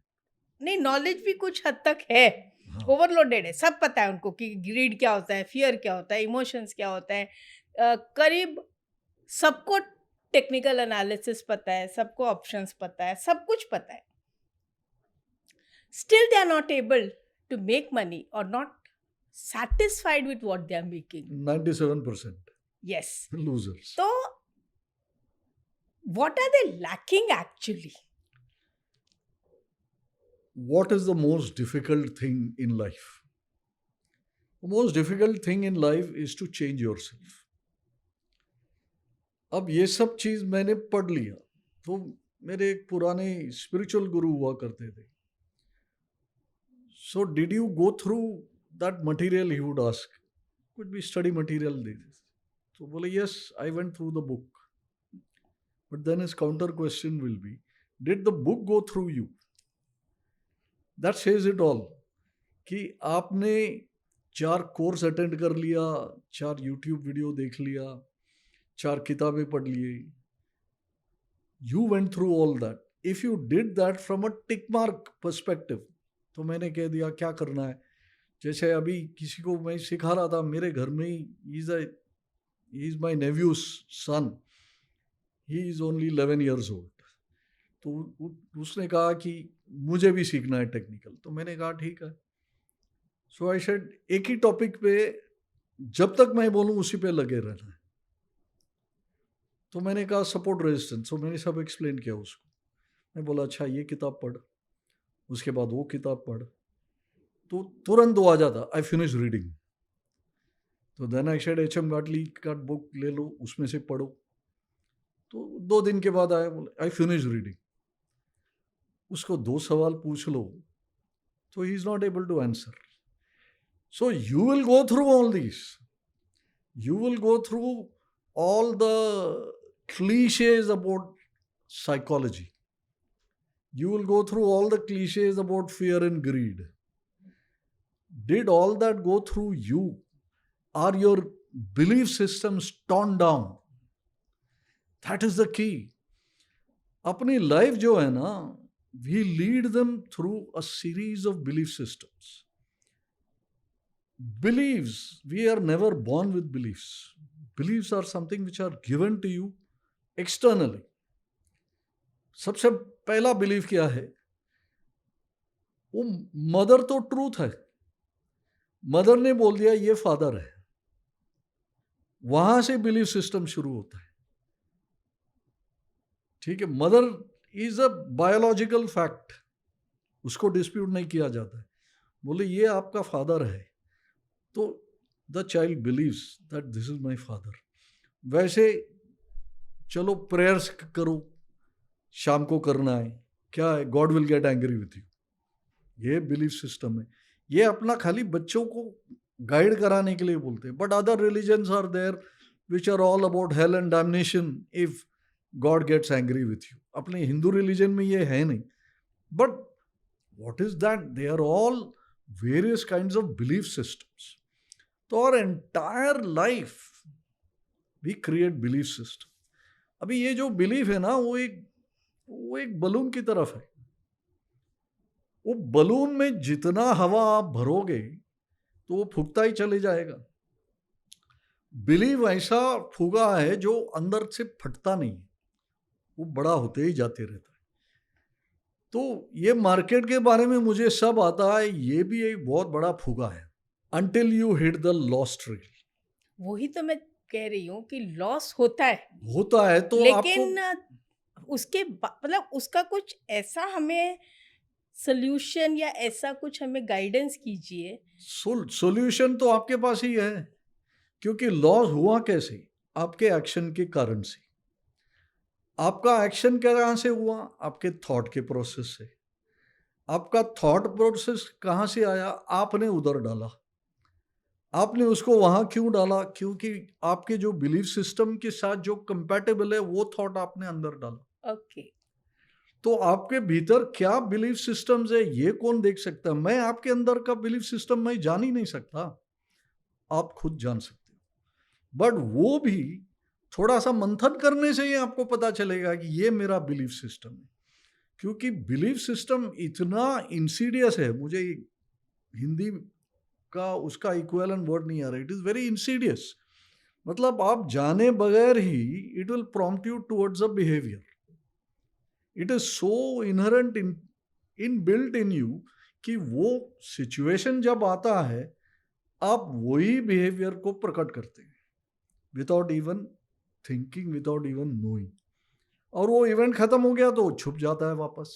Speaker 2: नहीं, नॉलेज भी कुछ हद तक है,
Speaker 1: हाँ.
Speaker 2: ओवरलोडेड है. सब पता है उनको कि ग्रीड क्या होता है, फियर क्या होता है, इमोशंस क्या होता है. करीब सबको टेक्निकल एनालिसिस पता है, सबको ऑप्शंस पता है, सब कुछ पता है. Still they are not able to make money और not satisfied with what they are making.
Speaker 1: 97%
Speaker 2: Yes.
Speaker 1: losers.
Speaker 2: So, what are they lacking actually?
Speaker 1: What is the most difficult thing in life? The most difficult thing in life is to change yourself. अब ये सब चीज मैंने पढ़ लिया. तो मेरे एक पुराने स्पिरिचुअल गुरु हुआ करते थे. So did you go through that material? He would ask. Could be study material. So बोले yes, I went through the book. But then his counter question will be, did the book go through you? That says it all. कि आपने 4 course attend कर लिया, 4 YouTube video देख लिया, 4 किताबें पढ़ लिए. You went through all that. If you did that from a tick mark perspective, तो मैंने कह दिया क्या करना है. जैसे अभी किसी को मैं सिखा रहा था, मेरे घर में he is my nephew's son, he is only 11 years old. तो उसने कहा कि मुझे भी सीखना है टेक्निकल. तो मैंने कहा ठीक है. सो आई सेड एक ही टॉपिक पे जब तक मैं बोलूँ उसी पे लगे रहना है. तो मैंने कहा सपोर्ट रेजिस्टेंस. तो मैंने सब एक्सप्लेन किया उसको. मैं बोला अच्छा ये किताब पढ़, उसके बाद वो किताब पढ़. तो तुरंत वो आ जाता, आई फिनिश रीडिंग. तो then I said H M गाटली का बुक ले लो, उसमें से पढ़ो. तो 2 दिन के बाद आया, बोले आई फिनिश रीडिंग. उसको 2 सवाल पूछ लो तो he is not able to answer. So you will go through all this. You will go through all the cliches about psychology. You will go through all the cliches about fear and greed. Did all that go through you? Are your belief systems torn down? That is the key. अपनी life जो है ना, we lead them through a series of belief systems. Beliefs, we are never born with beliefs. Beliefs are something which are given to you externally. सबसे पहला belief क्या है? वो mother तो ट्रूथ है. मदर ने बोल दिया ये फादर है, वहां से बिलीफ सिस्टम शुरू होता है. ठीक है, mother is a biological fact, उसको डिस्प्यूट नहीं किया जाता है. बोले ये आपका फादर है, तो the child believes that this is my father. वैसे चलो प्रेयर्स करो, शाम को करना है, क्या है, God will get angry with you. ये बिलीफ सिस्टम है. ये अपना खाली बच्चों को गाइड कराने के लिए बोलते हैं. But other religions are there which are all about hell and damnation if God gets angry with you. अपने हिंदू रिलीजन में ये है नहीं. But what is that? They are all various kinds of belief systems. तो our entire life we create belief system. अभी ये जो belief है ना, वो एक बलून की तरफ है. वो बलून में जितना हवा आप भरोगे तो वो फूकता ही चले जाएगा. बिलीव ऐसा फूगा है जो अंदर से फटता नहीं है, वो बड़ा होते ही जाते रहता है. तो ये मार्केट के बारे में मुझे सब आता है, ये भी एक बहुत बड़ा फूगा है. Until you hit the lost rail.
Speaker 2: वही तो मैं कह रही हूँ कि लॉस होता है
Speaker 1: तो
Speaker 2: लेकिन
Speaker 1: आपको
Speaker 2: उसके मतलब उसका कुछ ऐसा हमें सोल्यूशन या ऐसा कुछ हमें गाइडेंस कीजिए.
Speaker 1: सॉल्यूशन तो आपके पास ही है, क्योंकि लॉस हुआ कैसे? आपके एक्शन के कारण से. आपका एक्शन कहाँ से हुआ? आपके थॉट के प्रोसेस से. आपका थॉट प्रोसेस कहाँ से आया? आपने उधर डाला. आपने उसको वहां क्यों डाला? क्योंकि आपके जो बिलीफ सिस्टम के साथ जो कंपैटिबल है वो थॉट आपने अंदर डाला।
Speaker 2: ओके।
Speaker 1: तो आपके भीतर क्या बिलीफ सिस्टम्स है ये कौन देख सकता है? मैं आपके अंदर का बिलीफ सिस्टम मैं जान ही नहीं सकता, आप खुद जान सकते हो। बट वो भी थोड़ा सा मंथन करने से ही आपको पता चलेगा कि ये मेरा बिलीफ सिस्टम है। क्योंकि बिलीफ सिस्टम इतना इंसीडियस है, मुझे हिंदी का उसका इक्विवेलेंट वर्ड नहीं आ रहा, इट इज वेरी इंसीडियस। मतलब आप जाने बगैर ही it will prompt you towards a behaviour. It is so inherent in built in you कि वो सिचुएशन जब आता है आप वही बिहेवियर को प्रकट करते हैं without even thinking, without even knowing. और वो इवेंट खत्म हो गया तो छुप जाता है वापस।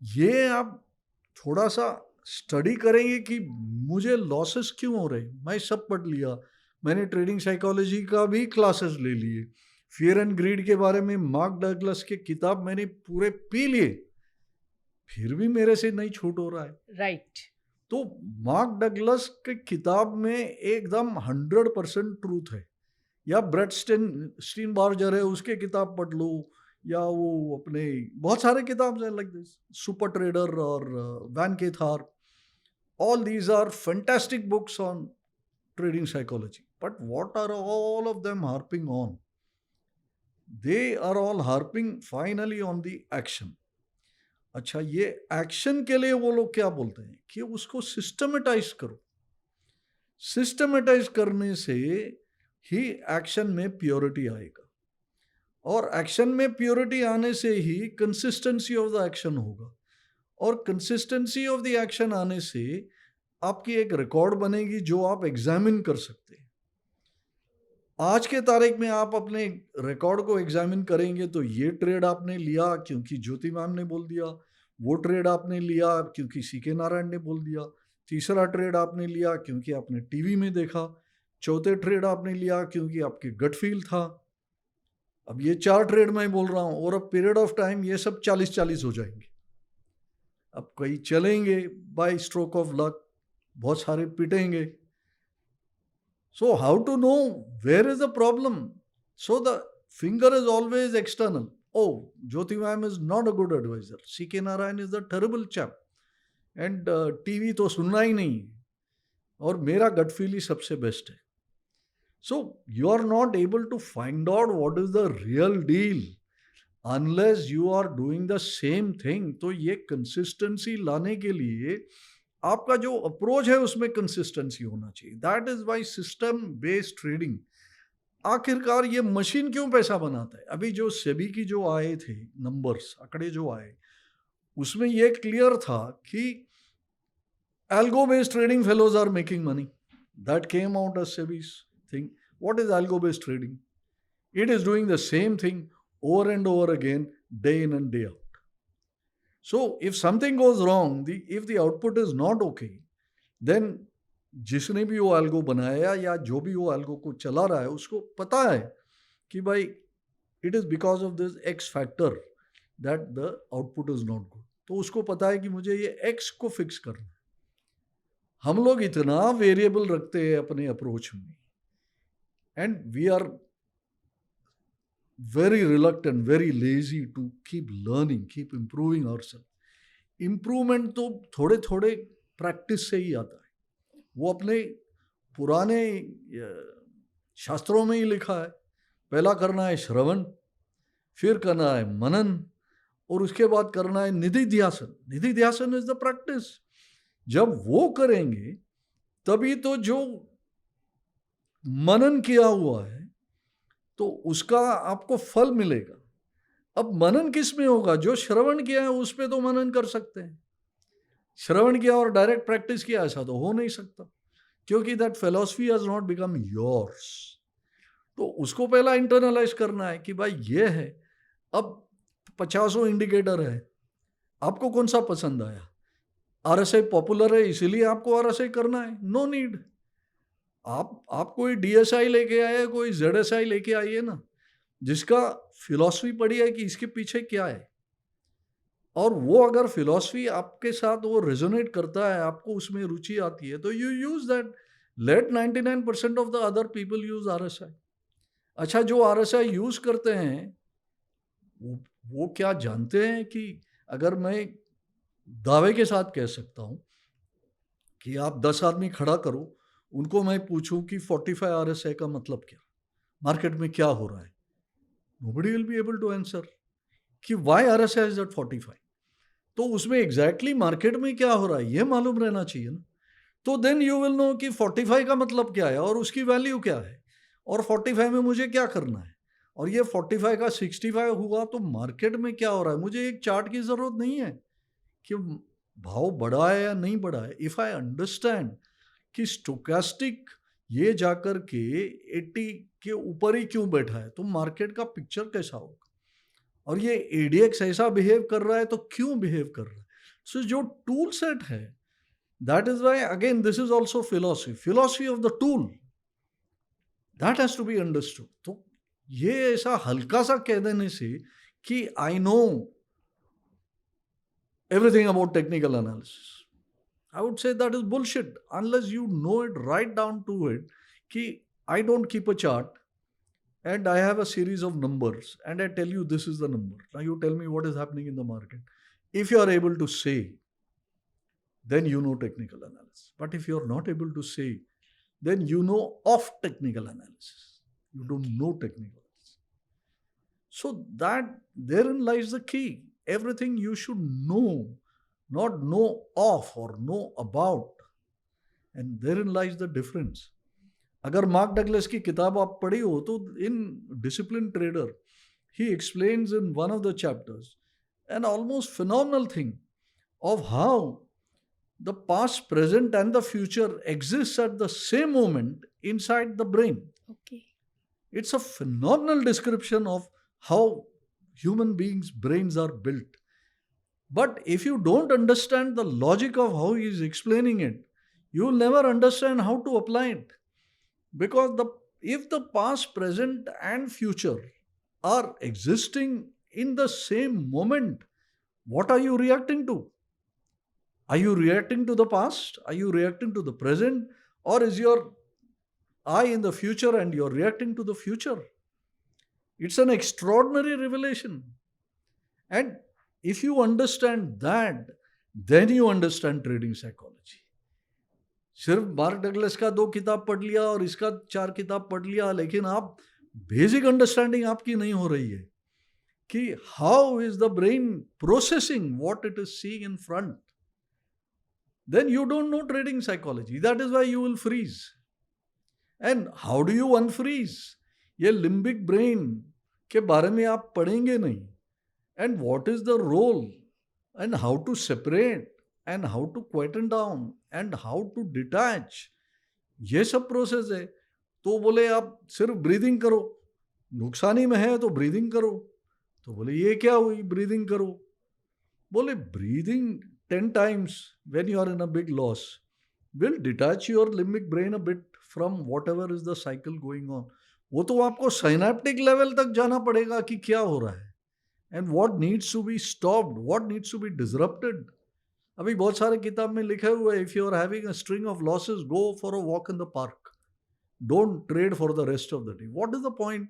Speaker 1: ये आप थोड़ा सा स्टडी करेंगे कि मुझे लॉसेस क्यों हो रहे हैं। मैं सब पढ़ लिया, मैंने ट्रेडिंग साइकोलॉजी का भी क्लासेस ले लिए, फियर एंड ग्रीड के बारे में मार्क डगलस के किताब मैंने पूरे पी लिए, फिर भी मेरे से नहीं छूट हो रहा है।
Speaker 2: राइट।
Speaker 1: तो मार्क डगलस के किताब में एकदम 100% ट्रूथ है। या ब्रेट स्टीन बार्जर है, उसके किताब पढ़ लो, या वो अपने बहुत सारे किताब हैं लाइक दिस, सुपर ट्रेडर और van केथार, all these are fantastic books on trading psychology. But what are all of them harping on? They are all harping finally on the action. अच्छा, ये एक्शन के लिए वो लोग क्या बोलते हैं कि उसको सिस्टमेटाइज करो। सिस्टमेटाइज करने से ही एक्शन में प्योरिटी आएगा, और एक्शन में प्योरिटी आने से ही कंसिस्टेंसी ऑफ द एक्शन होगा, और कंसिस्टेंसी ऑफ द एक्शन आने से आपकी एक रिकॉर्ड बनेगी जो आप एग्जामिन कर सकते हैं। आज के तारीख में आप अपने रिकॉर्ड को एग्जामिन करेंगे तो ये ट्रेड आपने लिया क्योंकि ज्योति मैम ने बोल दिया, वो ट्रेड आपने लिया क्योंकि सीके नारायण ने बोल दिया, तीसरा ट्रेड आपने लिया क्योंकि आपने टीवी में देखा, चौथे ट्रेड आपने लिया क्योंकि आपके गट फील था। अब ये 4 ट्रेड मैं बोल रहा हूँ, और अब पीरियड ऑफ टाइम ये सब 40-40 हो जाएंगे। अब कई चलेंगे बाय स्ट्रोक ऑफ लक, बहुत सारे पिटेंगे। So how to know where is the problem? So the finger is always external. Oh, Jyoti ma'am is not a good advisor, C K Narayan is the terrible chap, and TV तो सुनना ही नहीं, और मेरा gut feel ही सबसे best है। So you are not able to find out what is the real deal unless you are doing the same thing. तो ये consistency लाने के लिए आपका जो अप्रोच है उसमें कंसिस्टेंसी होना चाहिए। That is why system based trading, आखिरकार ये मशीन क्यों पैसा बनाता है? अभी जो सेबी की जो आए थे नंबर्स, आंकड़े जो आए, उसमें ये क्लियर था कि algo based trading fellows are making money. That came out as SEBI's thing. What is algo based trading? It is doing the same thing over and over again, day in and day out. So if something goes wrong, if the output is not okay, then जिसने भी वो algo बनाया या जो भी वो algo को चला रहा है उसको पता है कि भाई it is because of this X factor that the output is not good. तो उसको पता है कि मुझे ये X को फिक्स करना है। हम लोग इतना वेरिएबल रखते हैं अपने अप्रोच में, and we are very reluctant, very lazy to keep learning, keep improving ourselves. Improvement तो थोड़े थोड़े प्रैक्टिस से ही आता है। वो अपने पुराने शास्त्रों में ही लिखा है, पहला करना है श्रवण, फिर करना है मनन, और उसके बाद करना है निधि ध्यासन। निधि ध्यासन इज द प्रैक्टिस। जब वो करेंगे तभी तो जो मनन किया हुआ है तो उसका आपको फल मिलेगा। अब मनन किस में होगा? जो श्रवण किया है उस पे तो मनन कर सकते हैं। श्रवण किया और डायरेक्ट प्रैक्टिस किया ऐसा तो हो नहीं सकता, क्योंकि that philosophy has not become yours. तो उसको पहला इंटरनलाइज करना है कि भाई ये है। अब 50 इंडिकेटर है, आपको कौन सा पसंद आया? RSI पॉपुलर है इसीलिए आपको RSI करना है? No need. आप कोई DSI लेके आए, कोई ZSI लेके आइए ना, जिसका फिलॉसफी पढ़ी है कि इसके पीछे क्या है, और वो अगर फिलॉसफी आपके साथ वो रेजोनेट करता है, आपको उसमें रुचि आती है, तो you use that. Let 99% of the other people use RSI. अच्छा, जो RSI यूज करते हैं वो क्या जानते हैं कि अगर मैं दावे के साथ कह सकता हूं कि आप 10 आदमी खड़ा करो, उनको मैं पूछूं कि 45 RSI का मतलब क्या, मार्केट में क्या हो रहा है, nobody will be able to answer कि why RSI is at 45. तो उसमें एग्जैक्टली मार्केट में क्या हो रहा है ये मालूम रहना चाहिए ना. तो देन यू विल नो कि 45 का मतलब क्या है और उसकी वैल्यू क्या है और 45 में मुझे क्या करना है, और ये 45 का 65 हुआ तो मार्केट में क्या हो रहा है. मुझे एक चार्ट की जरूरत नहीं है कि भाव बढ़ा है या नहीं बढ़ा है. इफ आई अंडरस्टैंड कि स्टोकेस्टिक ये जाकर के 80 के ऊपर ही क्यों बैठा है, तो मार्केट का पिक्चर कैसा होगा, और ये एडीएक्स ऐसा बिहेव कर रहा है तो क्यों बिहेव कर रहा है. सो जो टूल सेट है, that is why again this is also philosophy of the tool, that has to be understood. तो ये ऐसा हल्का सा कह देने से कि I know everything about technical analysis, I would say that is bullshit unless you know it right down to it. Ki I don't keep a chart and I have a series of numbers and I tell you this is the number. Now you tell me what is happening in the market. If you are able to say, then you know technical analysis. But if you are not able to say, then you know of technical analysis. You don't know technical analysis. So that therein lies the key. Everything you should know, not know of or know about. And therein lies the difference. अगर mark Douglas की किताब आप पढ़ी हो तो in discipline trader he explains in one of the chapters an almost phenomenal thing of how the past, present and the future exists at the same moment inside the brain.
Speaker 2: Okay.
Speaker 1: It's a phenomenal description of how human beings' brains are built. But if you don't understand the logic of how he is explaining it, you will never understand how to apply it. Because if the past, present, and future are existing in the same moment, what are you reacting to? Are you reacting to the past? Are you reacting to the present? Or is your eye in the future and you're reacting to the future? It's an extraordinary revelation. And if you understand that, then you understand trading psychology. सिर्फ mark Douglas का 2 किताब पढ़ लिया और इसका 4 किताब पढ़ लिया, लेकिन आप बेसिक अंडरस्टैंडिंग आपकी नहीं हो रही है कि how is the brain processing what it is seeing in front, then you don't know trading psychology. That is why you will freeze. And how do you unfreeze? ये लिम्बिक ब्रेन के बारे में आप पढ़ेंगे नहीं. And what is the role and how to separate and how to quieten down and how to detach, ये सब process है. तो बोले आप सिर्फ ब्रीदिंग करो, नुकसानी में है तो ब्रीदिंग करो. तो बोले ये क्या हुई ब्रीदिंग करो. बोले breathing 10 times when you are in a big loss will detach your limbic brain a bit from whatever is the cycle going on. वो तो आपको साइनेप्टिक लेवल तक जाना पड़ेगा कि क्या हो रहा है and what needs to be stopped, what needs to be disrupted. अभी बहुत सारे किताब में लिखा हुआ है, if you are having a string of losses, go for a walk in the park. Don't trade for the rest of the day. What is the point?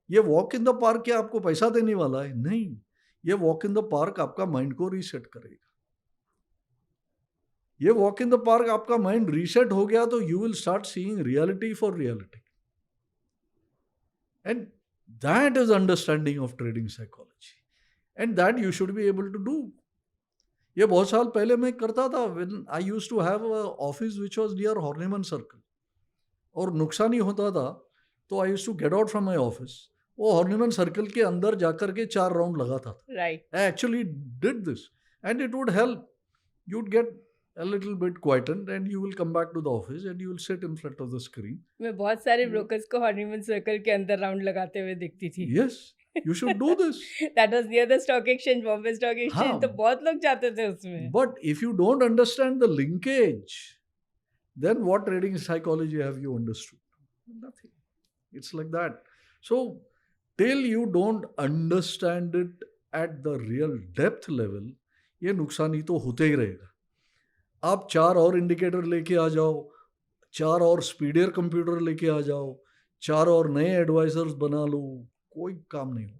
Speaker 1: ये walk in the park क्या आपको पैसा देने वाला है? नहीं. ये walk in the park आपका माइंड को रीसेट करेगा. ये वॉक इन द पार्क आपका माइंड रीसेट हो गया तो you will start seeing reality for reality. And that is understanding of trading psychology and that you should be able to do. ये बहुत साल पहले मैं करता था. When I used to have a office which was near Horniman Circle, और नुकसान ही होता था तो I used to get out from my office. वो हॉर्निमन सर्कल के अंदर जाकर के 4 राउंड लगाता था.
Speaker 2: Right.
Speaker 1: I actually did this and it would help. You'd get a little bit quietened and you will come back to the office and you will sit in front of the screen.
Speaker 2: मैं बहुत सारे brokers को Horniman Circle के अंदर round लगाते हुए दिखती थी.
Speaker 1: Yes, you should do this.
Speaker 2: That was near the stock exchange, Bombay Stock Exchange.
Speaker 1: हाँ.
Speaker 2: तो बहुत लोग जाते थे उसमें.
Speaker 1: But if you don't understand the linkage, then what trading psychology have you understood? Nothing. It's like that. So till you don't understand it at the real depth level, ये नुकसान ही तो होते ही रहेगा. आप 4 और इंडिकेटर लेके आ जाओ, 4 और स्पीडियर कंप्यूटर लेके आ जाओ, 4 और नए एडवाइजर्स बना लो, कोई काम नहीं होगा.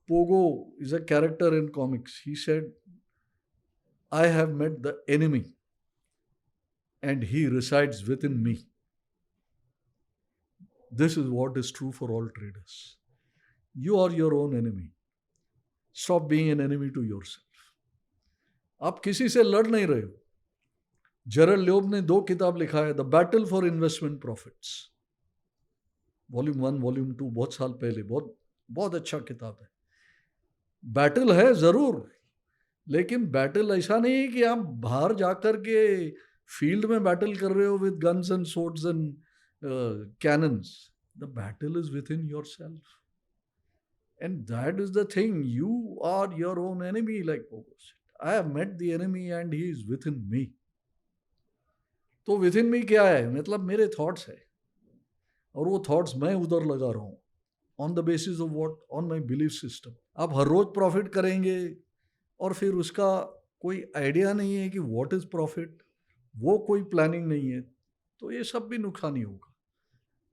Speaker 1: Pogo is a character in comics. He said, I have met the enemy and he resides within me. This is what is true for all traders. You are your own enemy. Stop being an enemy to yourself. आप किसी से लड़ नहीं रहे हो. जेरल ल्योब ने 2 किताब लिखा है, the battle for investment profits, volume 1 volume 2, बहुत साल पहले. बहुत बहुत अच्छा किताब है. बैटल है जरूर, लेकिन बैटल ऐसा नहीं है कि आप बाहर जाकर के फील्ड में बैटल कर रहे हो with guns and swords and cannons. The battle is within yourself, and that is the thing. You are your own enemy, like Pogo said. I have met the enemy and he is within me. तो within मी क्या है? मतलब मेरे thoughts है, और वो thoughts मैं उधर लगा रहा हूँ. On the basis of what? On my belief system. आप हर रोज प्रॉफिट करेंगे और फिर उसका कोई आइडिया नहीं है कि व्हाट इज प्रॉफिट, वो कोई प्लानिंग नहीं है, तो ये सब भी नुकसान ही होगा.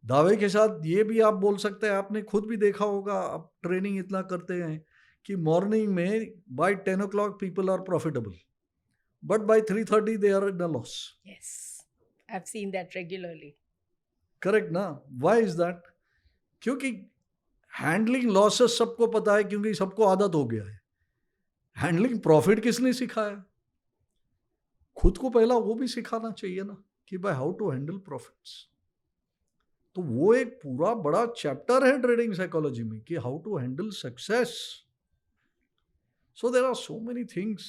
Speaker 1: दावे के साथ ये भी आप बोल सकते हैं, आपने खुद भी देखा होगा, आप ट्रेनिंग इतना करते हैं कि मॉर्निंग में by 10 o'clock people are profitable, but by 3:30 they are in a loss.
Speaker 2: Yes, I've seen that regularly.
Speaker 1: Correct ना? Why is that? क्योंकि हैंडलिंग लॉसेस सबको पता है, क्योंकि सबको आदत हो गया है. हैंडलिंग प्रॉफिट किसने सिखाया? खुद को पहला वो भी सिखाना चाहिए ना, कि भाई हाउ टू हैंडल प्रॉफिट्स. तो वो एक पूरा बड़ा चैप्टर है ट्रेडिंग साइकोलॉजी में, कि how to handle success. So there are so many things.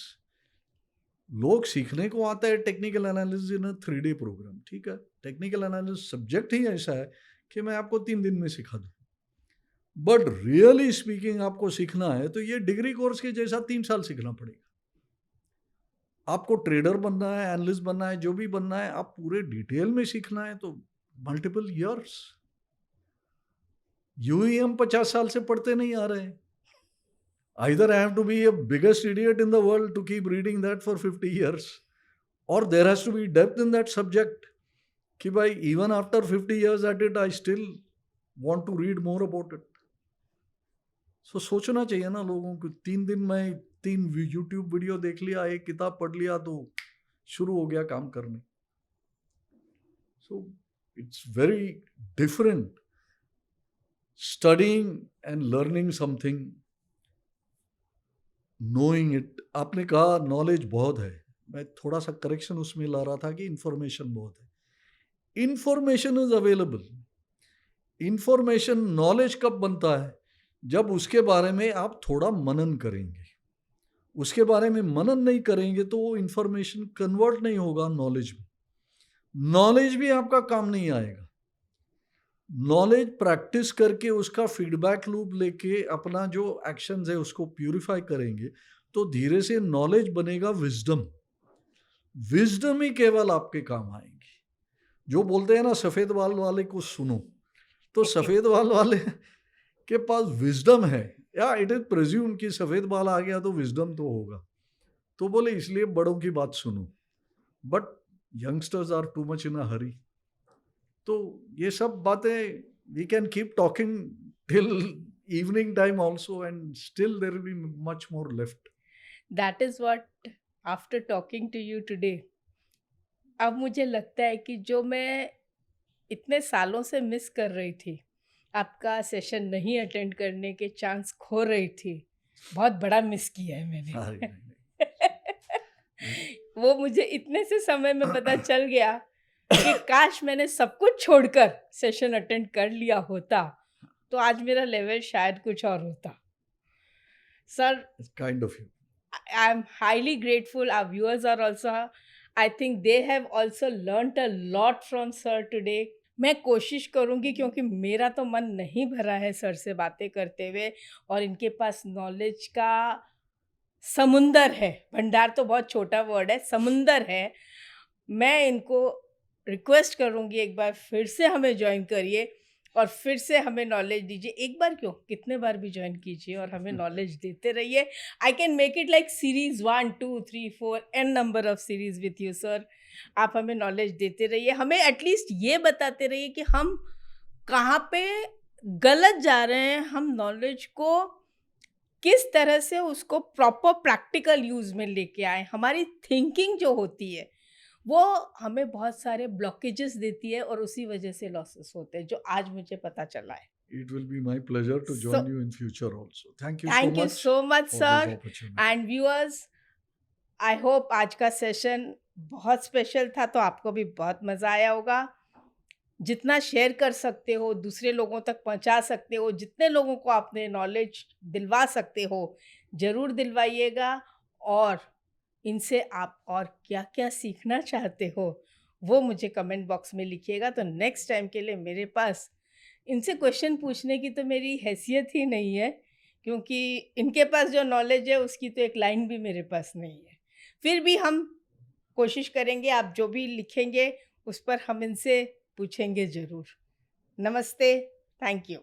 Speaker 1: लोग सीखने को आता है technical analysis in 3 day program. ठीक है, टेक्निकल एनालिसिस सब्जेक्ट ही ऐसा है कि मैं आपको 3 दिन में सिखा दूं. बट रियली स्पीकिंग आपको सीखना है तो ये डिग्री कोर्स के जैसा 3 साल सीखना पड़ेगा. आपको ट्रेडर बनना है, एनालिस्ट बनना है, जो भी बनना है, आप पूरे डिटेल में सीखना है तो मल्टीपल ईयर्स. यूं ही हम 50 साल से पढ़ते नहीं आ रहे हैं. Either I have to be a biggest idiot in the world to keep reading that for 50 years, or there has to be depth in that subject, कि भाई even after 50 years at it, I still want to read more about it. So सोचना चाहिए ना लोगों को. 3 दिन में 3 YouTube video देख लिया, 1 किताब पढ़ लिया, तो शुरू हो गया काम करने. So it's very different studying and learning something, knowing it. आपने कहा नॉलेज बहुत है, मैं थोड़ा सा करेक्शन उसमें ला रहा था कि इंफॉर्मेशन बहुत है. Information is available. Information, knowledge कब बनता है? जब उसके बारे में आप थोड़ा मनन करेंगे. उसके बारे में मनन नहीं करेंगे तो वो इंफॉर्मेशन कन्वर्ट नहीं होगा नॉलेज में. नॉलेज भी आपका काम नहीं आएगा. नॉलेज प्रैक्टिस करके उसका फीडबैक लूप लेके अपना जो एक्शंस है उसको प्यूरिफाई करेंगे तो धीरे से नॉलेज बनेगा विजडम. विजडम ही केवल आपके काम आएंगी. जो बोलते हैं ना सफेद बाल वाले को सुनो, तो सफेद बाल वाले के पास विजडम है, या इट इज प्रेज्यूम कि सफेद बाल आ गया तो विजडम तो होगा, तो बोले इसलिए बड़ों की बात सुनो. But youngsters are too much in a hurry. तो ये सब बातें we can keep talking till evening time also, and still there will be much more left.
Speaker 2: That is what, after talking to you today, अब मुझे लगता है कि जो मैं इतने सालों से मिस कर रही थी, आपका सेशन नहीं अटेंड करने के चांस खो रही थी, बहुत बड़ा मिस किया है मैंने. वो मुझे इतने से समय में पता चल गया कि काश मैंने सब कुछ छोड़कर सेशन अटेंड कर लिया होता तो आज मेरा लेवल शायद कुछ और होता. Sir,
Speaker 1: kind of you.
Speaker 2: I am highly grateful. Our viewers are also, I think they have also learnt a lot from sir today. मैं कोशिश करूँगी, क्योंकि मेरा तो मन नहीं भरा है सर से बातें करते हुए, और इनके पास नॉलेज का समुंदर है. भंडार तो बहुत छोटा वर्ड है, समुंदर है. मैं इनको रिक्वेस्ट करूँगी एक बार फिर से हमें ज्वाइन करिए और फिर से हमें नॉलेज दीजिए। एक बार क्यों, कितने बार भी ज्वाइन कीजिए और हमें नॉलेज देते रहिए। I can make it like series 1 2 3 4 n number of series with you sir. आप हमें नॉलेज देते रहिए, हमें एटलीस्ट ये बताते रहिए कि हम कहाँ पे गलत जा रहे हैं, हम नॉलेज को किस तरह से उसको प्रॉपर प्रैक्टिकल यूज में लेके आए। हमारी थिंकिंग जो होती है वो हमें बहुत सारे ब्लॉकेजेस देती है और उसी वजह से लॉसेस होते हैं, जो आज मुझे पता चला है।
Speaker 1: It will be my pleasure to
Speaker 2: So,
Speaker 1: join you in future also. Thank you so
Speaker 2: thank you
Speaker 1: much
Speaker 2: so much
Speaker 1: for this
Speaker 2: sir
Speaker 1: opportunity.
Speaker 2: And viewers. I hope आज का सेशन बहुत स्पेशल था, तो आपको भी बहुत मज़ा आया होगा। जितना शेयर कर सकते हो, दूसरे लोगों तक पहुंचा सकते हो, जितने लोगों को आपने नॉलेज दिलवा सकते हो ज़रूर दिलवाइएगा। और इनसे आप और क्या-क्या सीखना चाहते हो वो मुझे कमेंट बॉक्स में लिखिएगा। तो नेक्स्ट टाइम के लिए मेरे पास इनसे क्वेश्चन पूछने की तो मेरी हैसियत ही नहीं है, क्योंकि इनके पास जो नॉलेज है उसकी तो एक लाइन भी मेरे पास नहीं है। फिर भी हम कोशिश करेंगे, आप जो भी लिखेंगे उस पर हम इनसे पूछेंगे ज़रूर। नमस्ते, थैंक यू।